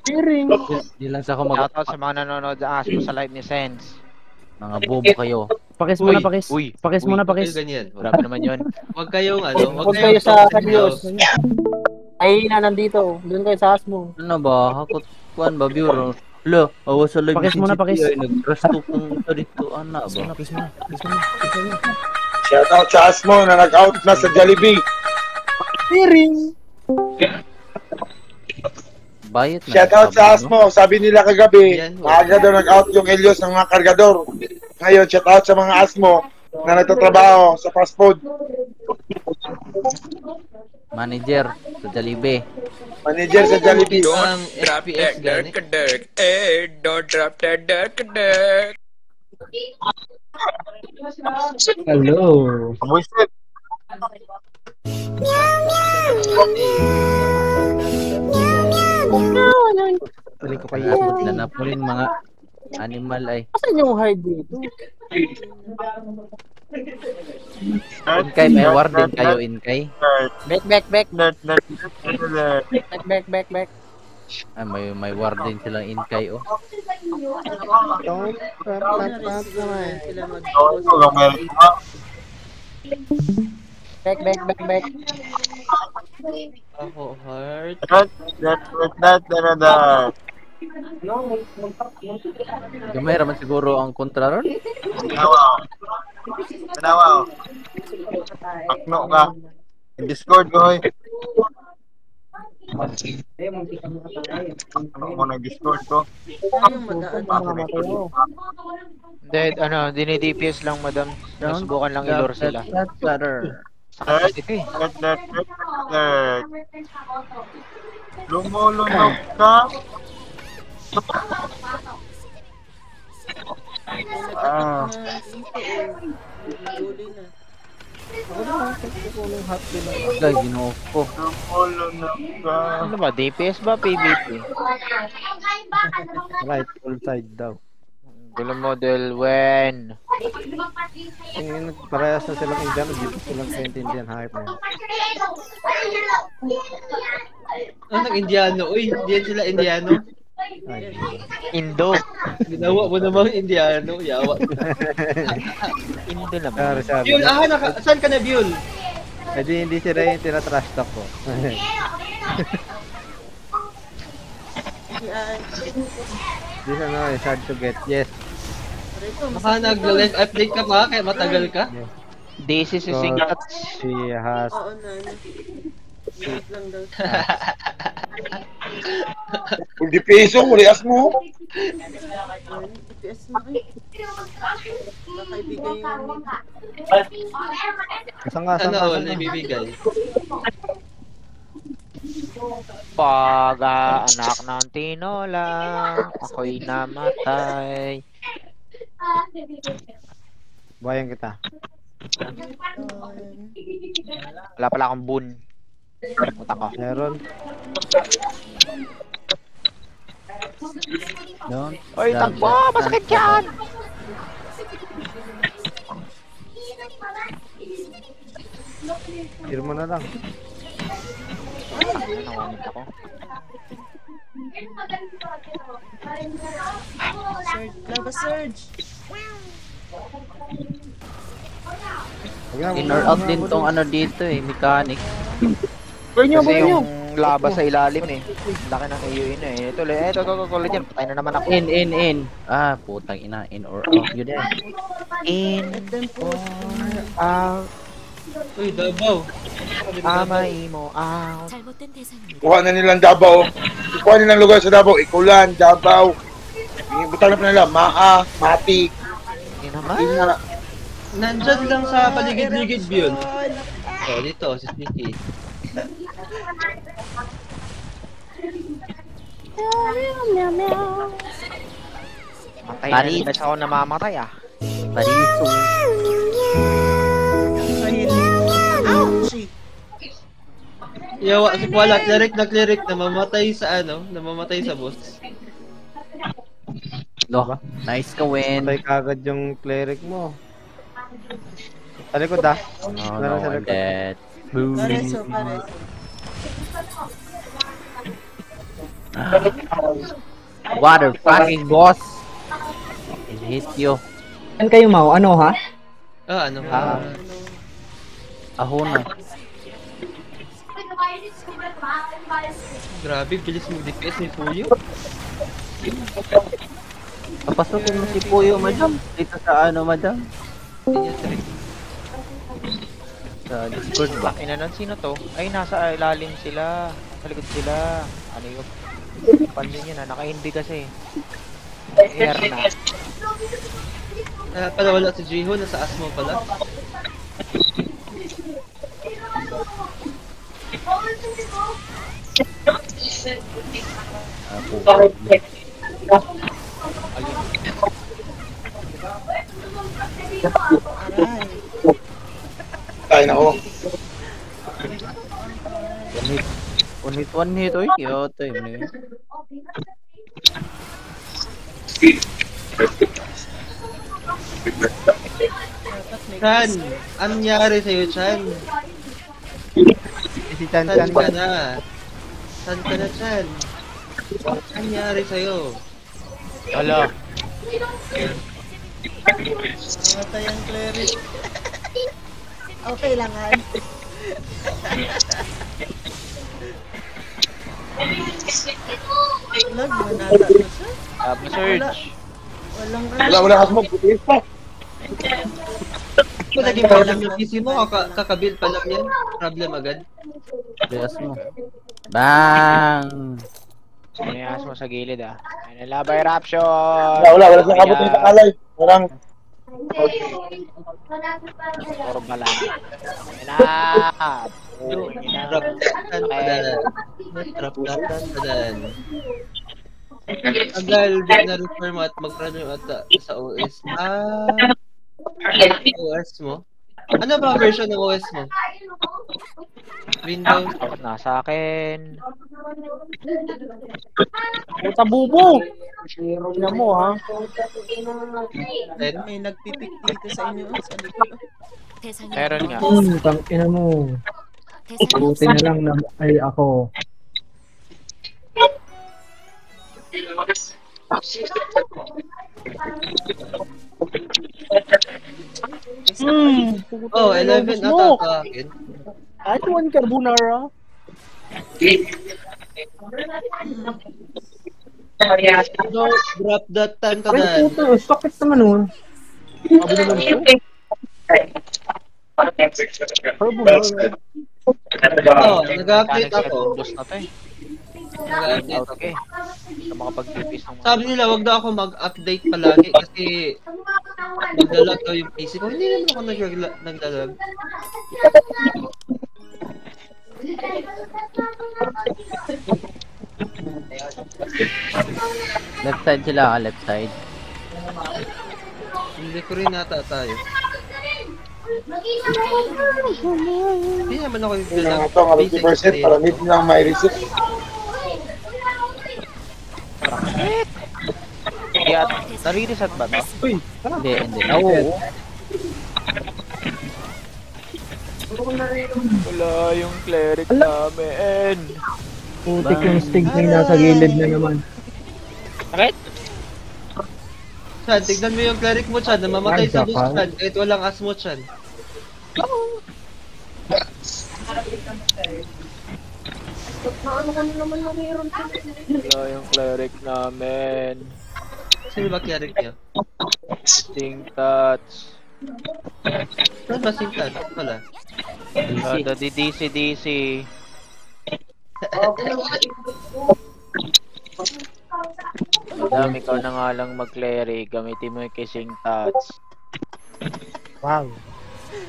Hearing. Di lang sa ako Shoutout sa mga nanonood sa Asmo sa live ni Sense. Mga bobo kayo. Pakis mo na, pakis. Uy, Pakis mo na, Huwag kayo pakis. ganyan. grabe naman yun. Huwag kayong ano, Huwag kayo sa Kanyos. toxic Ay, na nandito. Doon kayo sa Asmo. Ano ba? Hakot kuan ba viewer? Lo, awas sa live Pakis mo na, pakis. Nag-crush to kung ito dito ana ba? Pakis mo na, pakis mo na. Pakis mo na. Shoutout sa Asmo na nag-out na sa Jollibee. Hearing. Bayot na. Shoutout sa Asmo. Sabi nila kagabi, Yan, maaga daw nag-out yung Helios ng mga kargador. Ngayon, shoutout sa mga Asmo na nagtatrabaho sa fast food. Manager sa Jollibee. Manager sa Jollibee. ang Drop FPS that gani. dirk, don't drop that dirk. Hello. Buisit. Tuloy ko kayo. Palabot na na po rin mga animal ay. Saan yung hide dito? Inkay, may warden kayo Inkay. Back. Back. Ay, may warden silang Inkay oh. Don't pat naman. Back. Ako heart. Gamay raman siguro ang kontra ron. Tanawa. Akno ka. In Discord ko hoy. Ano mo na Discord ko? Dead, dini-DPS lang, madam. Nasubukan lang ilor sila. Sakit kasi eh. Lumulunok ka. Ah. Gay ginoo ko. Lumulunok ka. Ano ba, DPS ba, PvP? Right, full side daw. Gulo model when? Tingin parehas na silang Indiano, dito silang Indian hype na. Ano Indiano? Uy, hindi yan sila Indiano. Ay, Indo. Ginawa mo namang Indiano. Yawa. Indo naman. Pero sabi. Biol, saan ka na Biol? Eh di hindi sila yung tinatrash talk ko. This ano, is hard to get. Yes. Baka nag-live update ka pa, kaya matagal ka. This is a singat. She has Kung di piso, ulias mo. Saan nga, Ano, saan nga. ibibigay? Pag-anak ng tinola, ako'y namatay. Buhayan kita. Wala pala akong boon. Puta ko. Meron. Don't. Oy, takbo! Masakit yan! Hear mo na lang. Nangangamit ako. Lava Surge! In or out din tong ano dito eh, mechanic. Kasi yung laba sa ilalim eh. Laki ng AUE na eh. Ito, kulit yan. Patay na naman ako. In. Ah, putang ina, in or out yun eh. In or out. Uy, Davao. Amay mo out. Kuha na nilang Davao. Kuha nilang lugar sa Davao. Ikulan, Davao. Butang na pa nila. Maa, Mati. Yun naman. Ina. Nandyan lang sa paligid-ligid Biol. Oh, dito, si Sneaky. Matay na rin ako namamatay ah. Pariso. Yawa, si Kuala, cleric, namamatay sa boss. Lo, nice ka win. Patay kagad yung cleric mo. Sa likod ah. No, Meron sa I'm likod. dead. Pareso. Water fucking boss. I hate you. Saan kayo, Mau? Ano, ha? Ano? Ahona. Grabe, bilis mo DPS ni Puyo. Papasukin mo si Puyo, madam. Dito sa ano, madam? Sa Discord ba? Inanon, sino to? Ay, nasa ilalim sila. Sa likod sila. Ano yung... Pansin nyo na, naka-hindi kasi. Air na. Pala wala si Jiho, nasa Asmo pala. Tayo na ako. One hit, oy. Kyoto yun. Chan, anong nangyari sa'yo, Chan? Si Chan Saan Chan ka na? Saan ka na, Chan? Anong nangyari sa'yo? Wala. Namatay ang cleric. Okay lang, han. Lag, manata na siya. Surge. Walang Wala ka smoke. Putis pa. Kung naging problem yung PC mo, kakabuild pa lang yan. Problem agad. Bias mo. Bang! Sinayas mo sa gilid ah. Ay, nalabay eruption! Wala sa kabot ng takalay. Parang, Orba lang. Enough! Trap-trap-tan-tan. Tagal, di na-refer mo at mag-run yung sa OS. OS mo? Ano ba version ng OS mo? Windows? Nasa akin. Puta bubo! Ina mo, ha? may nagpipik dito sa inyo. Sa likod. Meron nga. Tangina mo. Buti na lang na ay ako. Oh, 11 ata sa akin. Ay, tuwan carbonara. So, drop that Ay, tan-tan. puto. Sakit naman nun. Sabi naman ito. Carbonara. Oh, nag-update ako. Dos na to eh. Nag-update ako. Okay. Sa makapag-tipis ng mga... Sabi nila, wag daw ako mag-update palagi kasi maglalag daw yung PC ko. Hindi naman ako naglalag. Left side sila, left side. Hindi ko rin nata tayo. Hindi naman ako Kailangan naglalag. ito, 50% para need lang may receipt. Kaya, nare-reset ba to? Hindi. Oo. Wala yung cleric namin. Putik yung stig na nasa gilid na naman. Bakit? Chan, tignan mo yung cleric mo, Chan. Namamatay sa boost, Chan. Kahit walang asmo, Chan. Wala yung cleric namin. Sino ba cleric niya? Sting touch. Saan ba singkat? Wala. Ada di DC. Madam, ikaw na nga lang mag-cleric. Gamitin mo yung kissing touch. Wow.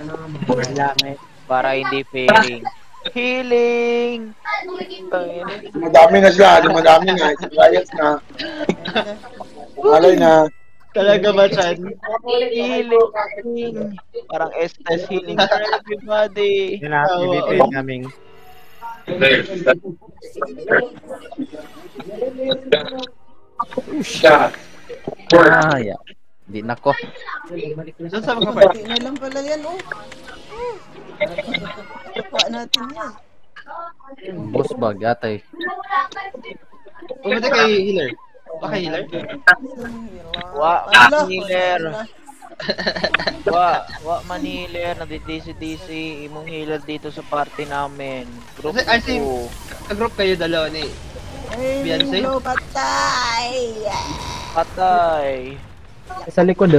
Salamat. Para hindi failing. Healing! Madami na sila. Madami na. Riot na. Malay na. Talaga ba, Chan? Healing! Parang Estes healing for everybody. Yun na, PvP namin. Yeah. Di nako. Saan sa mga part? Hindi na lang pala yan, oh. Kuha natin yan. Boss bag atay. Pumunta kay healer. Baka healer? Wa, Ala, healer. ala. Wa maniler, nagdi-DC-DC, imong healer dito sa party namin. Group I think, 2. ka-group kayo dalawa ni Ay, Beyonce? Linglo, patay! Patay. Sa likod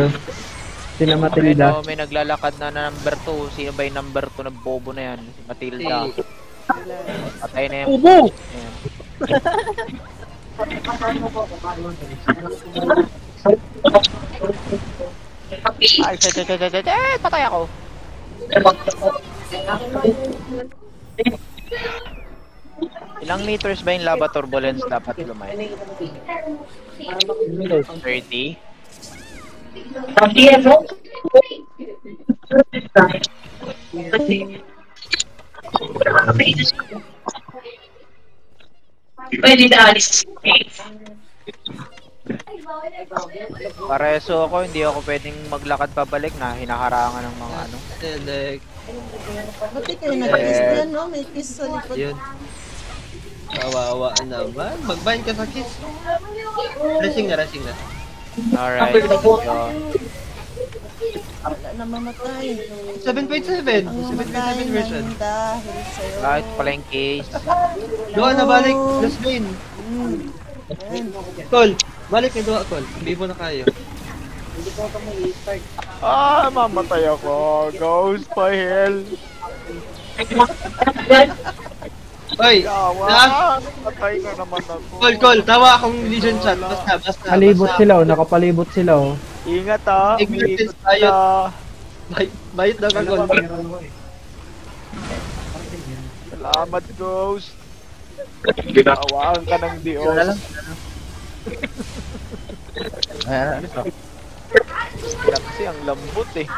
Sina Matilda. May naglalakad na number 2. Sino ba yung number 2 na bobo na yan? Si Matilda. Patay na yan. Ubo! Ayan. Ay, patay ako. Ilang meters ba yung lava turbulence dapat lumay? 30? Pwede na alis. Pareso ako, hindi ako pwedeng maglakad pabalik na hinaharangan ng mga ano. Select. Ba't di kayo nag-kiss yan, no? May kiss sa likod. Yun. Kawawa naman. Mag-bind ka sa kiss. Racing na. Alright, so, Wala na mamatay. 7.7. Ang 7.7 mamatay version. ng dahil sa'yo. kahit pala yung case. Doon na balik. Last lane. Call. Balik na doon, Call. Hindi mo na kaya. Ah, mamatay ako. Ghost pa hell. Oy! Patay ka naman ako. Call. Tawa akong Legion chat. Basta. Palibot sila nakapalibot sila Ingat ah. Ignorance tayo. Bayot na ka, Call. Salamat, Ghost. Awaan ka ng Diyos. Kasi ang lambot eh.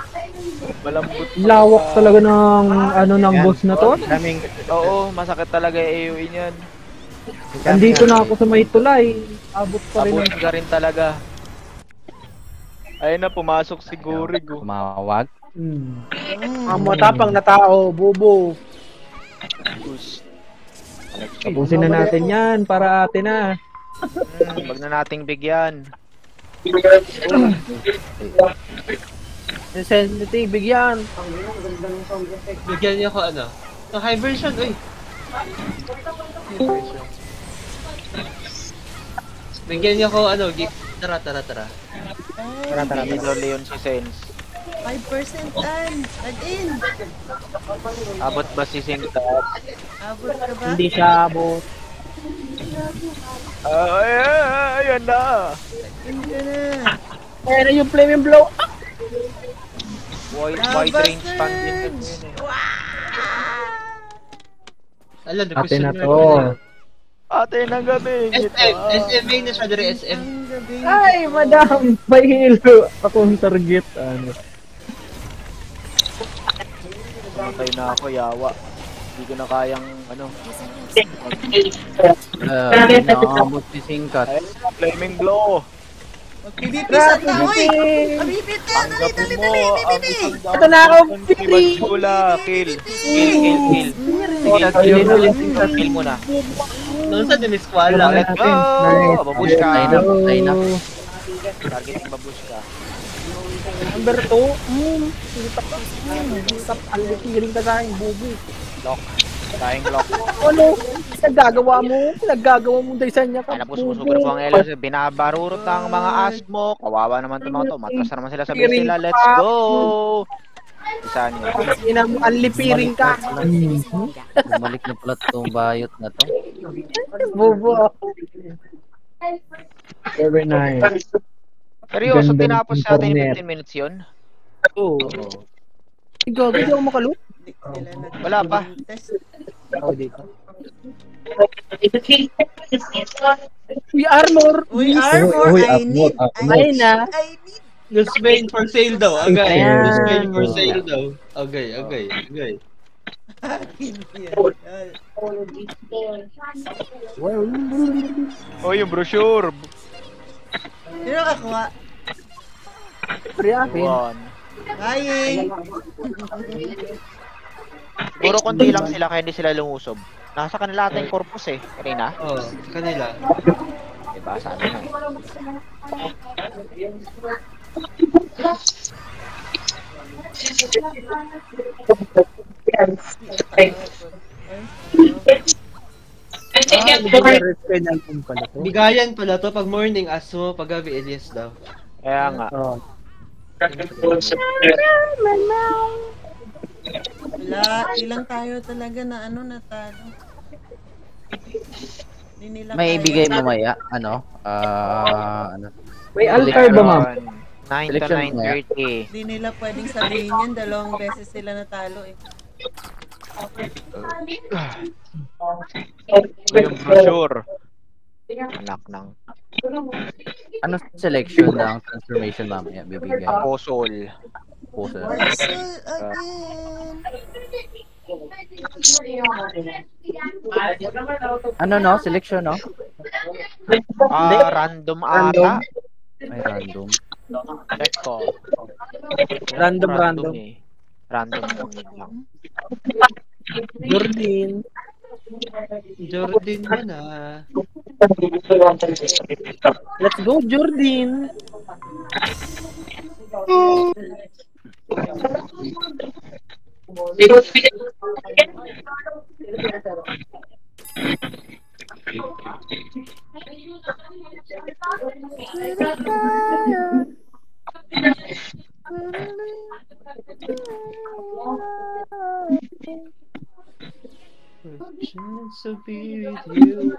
Malambot. Lawak talaga ng ng boss na to. Oo, masakit talaga yung AoE niyan. Andito na ako sa may tulay. Abot pa rin. Abot ka rin talaga. Ayun na, pumasok si Gurig. Tumawag. Ang matapang na tao, bubo. Tapusin na natin yan para atin na. Wag na nating bigyan. Sensitive, bigyan. Bigyan niya ako ano. Ang high version, uy. Bigyan niya ako ano, gift. Tara. Ay, Dito Leon si Sense. 5% an. Add-in. Abot ba si Singkat? Abot ka ba? Hindi siya abot. Ayan na. Hindi ka na. Pero yung flaming blow. Wide range stun din yun eh. Alam, Atin na to. Ate ng gabi. SM main na siya dire SM. Ang gabi. Ay, madam. May hilo. Akong target. Patay na ako, yawa. Hindi ko na kayang ano. Nakamot si Singkat. Flaming blow. Magpipipisan na, uy! Mabibitin! Dali! Ito na ako, Pili! Kill. Kill muna. Noon sa diniskwala. Let's go! Babush ka. Line up. Target yung babush ka. Number 2. Stop, alipiring ka sa akin, bubo. Lock. Dying lock. Ano? Naggagawa mo daysan niya ka, Ay, napusumusugar po ang Elos. Binabarurot ng mga asmo. Kawawa naman itong mga to. Matras na naman sila sa base nila. Let's go! Isa niyo. Ina mo, alipiring ka. Bumalik na pala itong bayot na to. Bubo ako. Very nice. Seryoso, Ganda ng tinapos natin yung internet. 15 minutes yun? Oo. Gago, di ako makalut. Wala pa. Ako dito. Uy, armor! Uy, armor! Uy, I need! Ay na. I need! Lost Bane for sale daw. Agay. Ayan. Lost Bane for sale daw. Agay. Oh, yung brochure. Sino kakuha? Pre akin. One. Buying! Siguro kundi lang sila kaya hindi sila lumusob. Nasa kanila ata yung corpus eh, Reyna. Oo, sa kanila. Diba, sabi na. Bigayan pala to pag morning, aso, pag gabi, Elias daw. Kaya nga. Oh. Wala, ilang tayo talaga na natalo. Hindi nila May kaya. ibigay mamaya, ano? Ano? May altar ba, ma'am? 9 to Selection mo 9:30. Hindi nila pwedeng sabihin yan, dalawang beses sila natalo eh. Yung brochure. Anak ng Ano selection ng transformation mamaya bibigay? apostle. Puso. Parcel again. Ano no? Selection no? Random ata. Ay, random. Check ko. Random. Eh. Random lang. Jordan. Jordan mo na. Let's go, Jordan. Chance to be with you